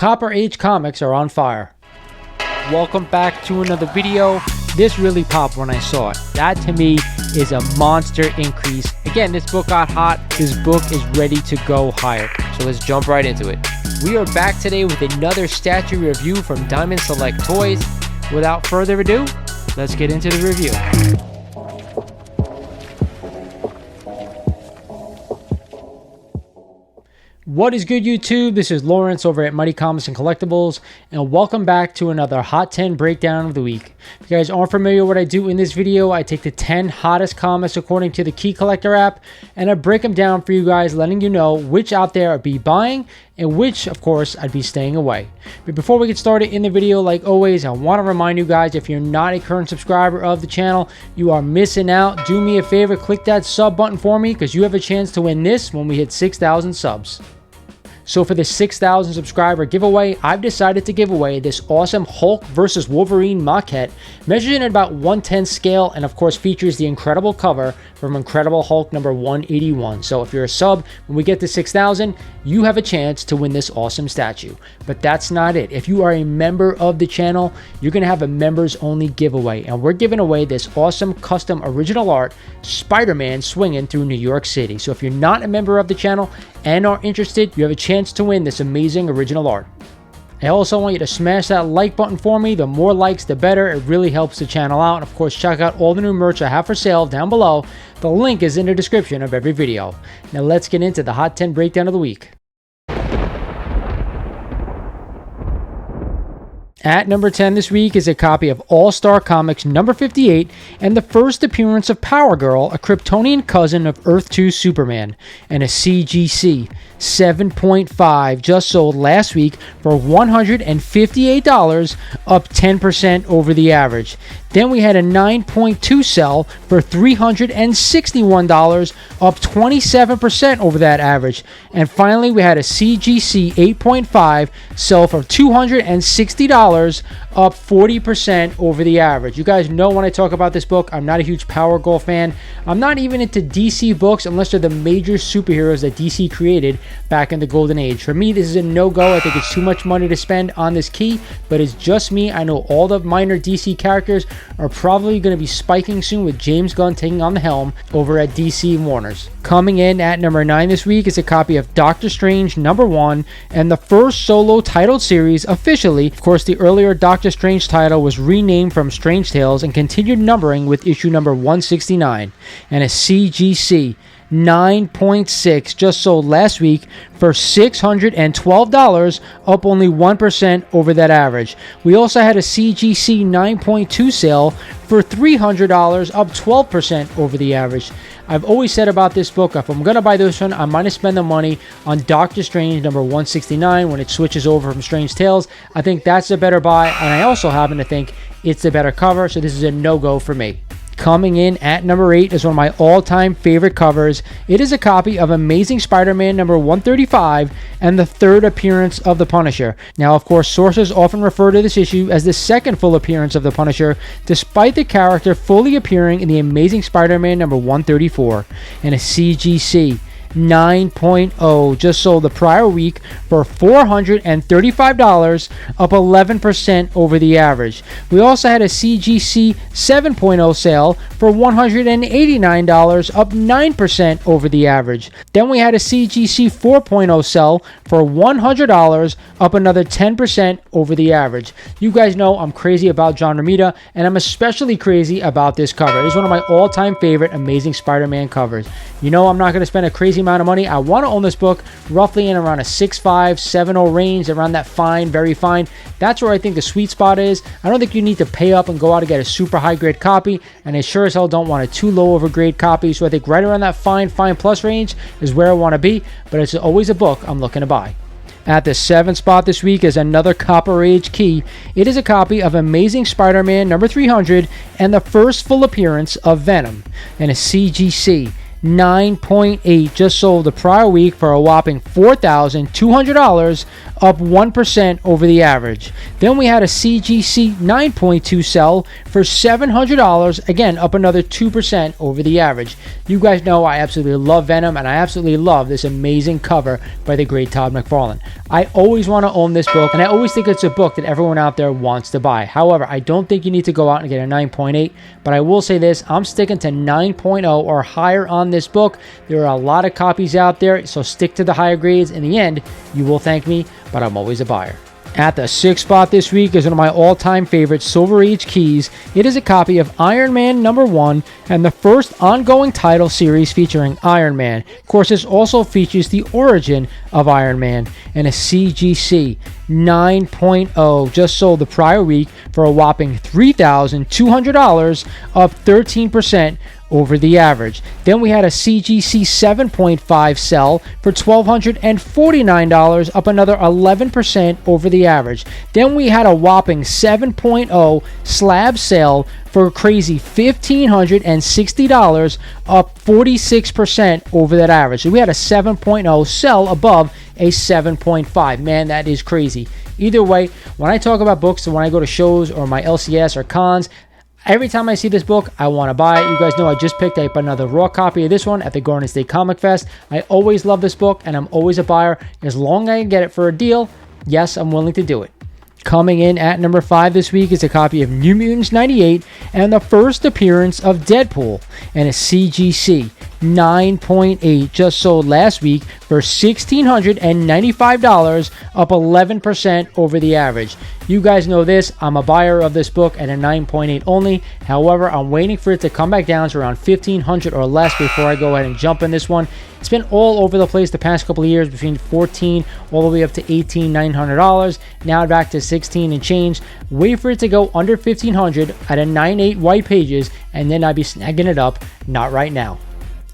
Copper Age comics are on fire. Welcome back to another video. This really popped when I saw it. That to me is a monster increase. Again, this book got hot. This book is ready to go higher. So let's jump right into it. We are back today with another statue review from Diamond Select Toys. Without further ado, let's get into the review. What is good, YouTube? This is Lawrence over at Mighty Comics and Collectibles, and welcome back to another Hot 10 breakdown of the week. If you guys aren't familiar with what I do in this video, I take the 10 hottest comics according to the Key Collector app, and I break them down for you guys, letting you know which out there I'd be buying and which, of course, I'd be staying away. But before we get started in the video, like always, I want to remind you guys, if you're not a current subscriber of the channel, you are missing out. Do me a favor, click that sub button for me, because you have a chance to win this when we hit 6,000 subs. So for the 6,000 subscriber giveaway, I've decided to give away this awesome Hulk vs. Wolverine maquette, measured in about 1/10 scale, and of course features the incredible cover from Incredible Hulk number 181. So if you're a sub, when we get to 6,000, you have a chance to win this awesome statue. But that's not it. If you are a member of the channel, you're going to have a members only giveaway, and we're giving away this awesome custom original art Spider-Man swinging through New York City. So if you're not a member of the channel and are interested, you have a chance to win this amazing original art. I also want you to smash that like button for me. The more likes, the better. It really helps the channel out. And of course, check out all the new merch I have for sale down below. The link is in the description of every video. Now let's get into the Hot 10 breakdown of the week. At number 10 this week is a copy of All-Star Comics number 58 and the first appearance of Power Girl, a Kryptonian cousin of Earth 2 Superman, and a CGC 7.5 just sold last week for $158, up 10% over the average. Then we had a 9.2 sell for $361, up 27% over that average. And finally, we had a CGC 8.5 sell for $260, up 40% over the average. You guys know when I talk about this book, I'm not a huge Power Girl fan. I'm not even into DC books unless they're the major superheroes that DC created back in the Golden Age. For me, this is a no-go. I think it's too much money to spend on this key, but it's just me. I know all the minor DC characters are probably going to be spiking soon with James Gunn taking on the helm over at DC Warner's. Coming in at number 9 this week is a copy of Doctor Strange number 1 and the first solo titled series officially. Of course, the earlier Doctor Strange title was renamed from Strange Tales and continued numbering with issue number 169, and a CGC 9.6 just sold last week for $612, up only 1% over that average. We also had a CGC 9.2 sale for $300, up 12% over the average. I've always said about this book, if I'm going to buy this one, I might spend the money on Doctor Strange number 169 when it switches over from Strange Tales. I think that's a better buy, and I also happen to think it's the better cover, so this is a no-go for me. Coming in at number 8 is one of my all-time favorite covers. It is a copy of Amazing Spider-Man number 135 and the third appearance of the Punisher. Now, of course, sources often refer to this issue as the second full appearance of the Punisher, despite the character fully appearing in the Amazing Spider-Man number 134, and a CGC 9.0 just sold the prior week for $435, up 11% over the average. We also had a CGC 7.0 sale for $189, up 9% over the average. Then we had a CGC 4.0 sell for $100, up another 10% over the average. You guys know I'm crazy about John Romita, and I'm especially crazy about this cover. It is one of my all-time favorite Amazing Spider-Man covers. You know I'm not going to spend a crazy amount of money. I want to own this book roughly in around a 6.5, 7.0 range, around that fine, very fine. That's where I think the sweet spot is. I don't think you need to pay up and go out and get a super high grade copy, and I sure as hell don't want a too low of a grade copy. So I think right around that fine plus range is where I want to be, but it's always a book I'm looking to buy. At the 7th spot this week is another Copper Age key. It is a copy of Amazing Spider-Man number 300 and the first full appearance of Venom, and a CGC 9.8 just sold the prior week for a whopping $4,200, up 1% over the average. Then we had a CGC 9.2 sell for $700, again up another 2% over the average. You guys know I absolutely love Venom, and I absolutely love this amazing cover by the great Todd McFarlane. I always want to own this book, and I always think it's a book that everyone out there wants to buy. However, I don't think you need to go out and get a 9.8, but I will say this, I'm sticking to 9.0 or higher on this book. There are a lot of copies out there, so stick to the higher grades. In the end, you will thank me, but I'm always a buyer. At the 6th spot this week is one of my all-time favorite Silver Age keys. It is a copy of Iron Man #1 and the first ongoing title series featuring Iron Man. Of course, this also features the origin of Iron Man, and a CGC 9.0 just sold the prior week for a whopping $3,200, up 13% over the average. Then we had a CGC 7.5 sell for $1,249, up another 11% over the average. Then we had a whopping 7.0 slab sale for a crazy $1,560, up 46% over that average. So we had a 7.0 sell above a 7.5. Man, that is crazy. Either way, when I talk about books and when I go to shows or my LCS or cons, every time I see this book, I want to buy it. You guys know I just picked up another raw copy of this one at the Garden State Comic Fest. I always love this book, and I'm always a buyer. As long as I can get it for a deal, yes, I'm willing to do it. Coming in at number 5 this week is a copy of New Mutants 98 and the first appearance of Deadpool, and a CGC 9.8 just sold last week for $1,695, up 11% over the average. You guys know this, I'm a buyer of this book at a 9.8 only. However, I'm waiting for it to come back down to around $1,500 or less before I go ahead and jump in this one. It's been all over the place the past couple of years, between $14 all the way up to $1,900. Now back to $16 and change. Wait for it to go under $1,500 at a 9.8 white pages, and then I'd be snagging it up. Not right now.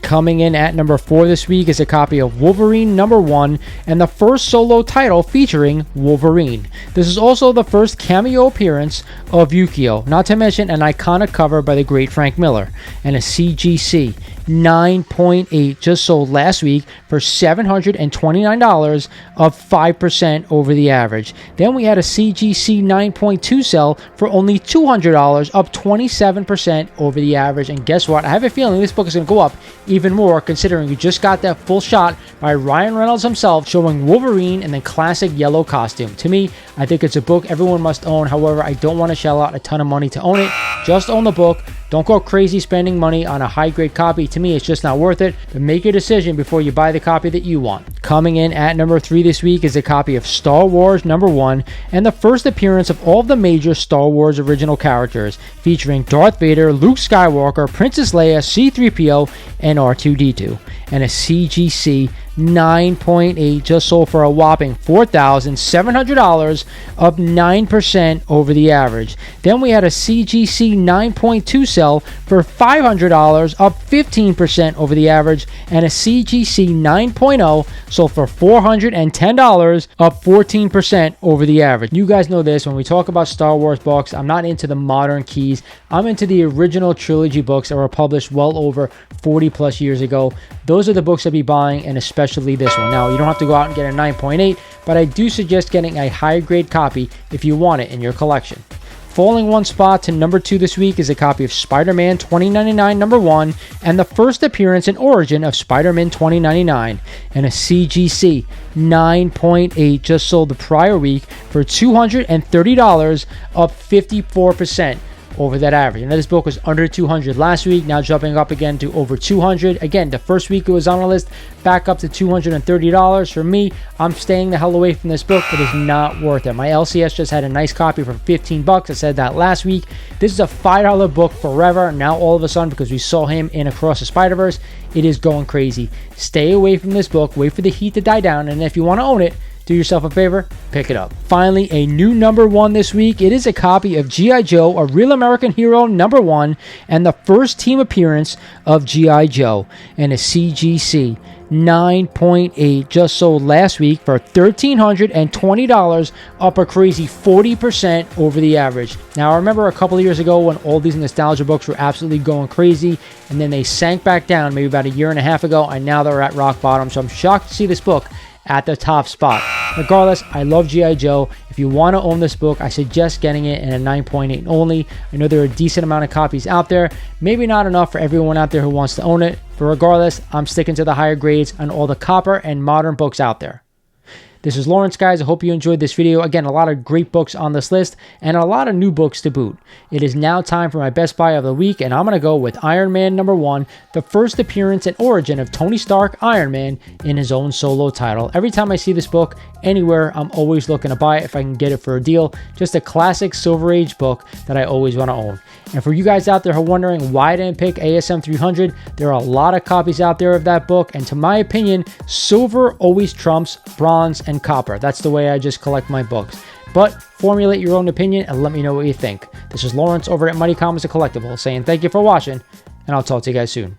Coming in at number 4 this week is a copy of Wolverine #1 and the first solo title featuring Wolverine. This is also the first cameo appearance of Yukio, not to mention an iconic cover by the great Frank Miller, and a CGC 9.8 just sold last week for $729, up 5% over the average. Then we had a CGC 9.2 sell for only $200, up 27% over the average. And guess what? I have a feeling this book is going to go up even more, considering you just got that full shot by Ryan Reynolds himself showing Wolverine in the classic yellow costume. To me, I think it's a book everyone must own. However, I don't want to shell out a ton of money to own it. Just own the book. Don't go crazy spending money on a high-grade copy. To me, it's just not worth it. But make your decision before you buy the copy that you want. Coming in at number 3 this week is a copy of Star Wars #1 and the first appearance of all of the major Star Wars original characters, featuring Darth Vader, Luke Skywalker, Princess Leia, C-3PO, and R2-D2. And a CGC 9.8 just sold for a whopping $4,700, up 9% over the average. Then we had a CGC 9.2 sell for $500, up 15% over the average, and a CGC 9.0 sold for $410, up 14% over the average. You guys know this, when we talk about Star Wars books, I'm not into the modern keys. I'm into the original trilogy books that were published well over 40 plus years ago. Those are the books I'll be buying, and especially this one. Now, you don't have to go out and get a 9.8, but I do suggest getting a high grade copy if you want it in your collection. Falling one spot to number 2 this week is a copy of SpiderMan 2099 #1 and the first appearance and origin of Spider-Man 2099, and a CGC 9.8 just sold the prior week for $230, up 54% over that average. Now, this book was under 200 last week, now jumping up again to over 200. Again, the first week it was on the list, back up to $230. For me, I'm staying the hell away from this book. It is not worth it. My LCS just had a nice copy for $15. I said that last week. This is a $5 book forever. Now, all of a sudden, because we saw him in Across the Spider-Verse, it is going crazy. Stay away from this book. Wait for the heat to die down, and if you want to own it, do yourself a favor, pick it up. Finally, a new #1 this week. It is a copy of G.I. Joe, A Real American Hero #1, and the first team appearance of G.I. Joe, and a CGC 9.8 just sold last week for $1,320, up a crazy 40% over the average. Now, I remember a couple of years ago when all these nostalgia books were absolutely going crazy, and then they sank back down maybe about a year and a half ago, and now they're at rock bottom. So I'm shocked to see this book at the top spot. Regardless, I love G.I. Joe. If you want to own this book, I suggest getting it in a 9.8 only. I know there are a decent amount of copies out there. Maybe not enough for everyone out there who wants to own it, but regardless, I'm sticking to the higher grades on all the copper and modern books out there. This is Lawrence, guys. I hope you enjoyed this video. Again, a lot of great books on this list and a lot of new books to boot. It is now time for my best buy of the week, and I'm going to go with Iron Man #1, the first appearance and origin of Tony Stark, Iron Man, in his own solo title. Every time I see this book anywhere, I'm always looking to buy it if I can get it for a deal. Just a classic Silver Age book that I always want to own. And for you guys out there who are wondering why I didn't pick ASM 300, there are a lot of copies out there of that book, and to my opinion, silver always trumps bronze and copper. That's the way I just collect my books. But formulate your own opinion and let me know what you think. This is Lawrence over at Mighty Comics and Collectibles saying thank you for watching, and I'll talk to you guys soon.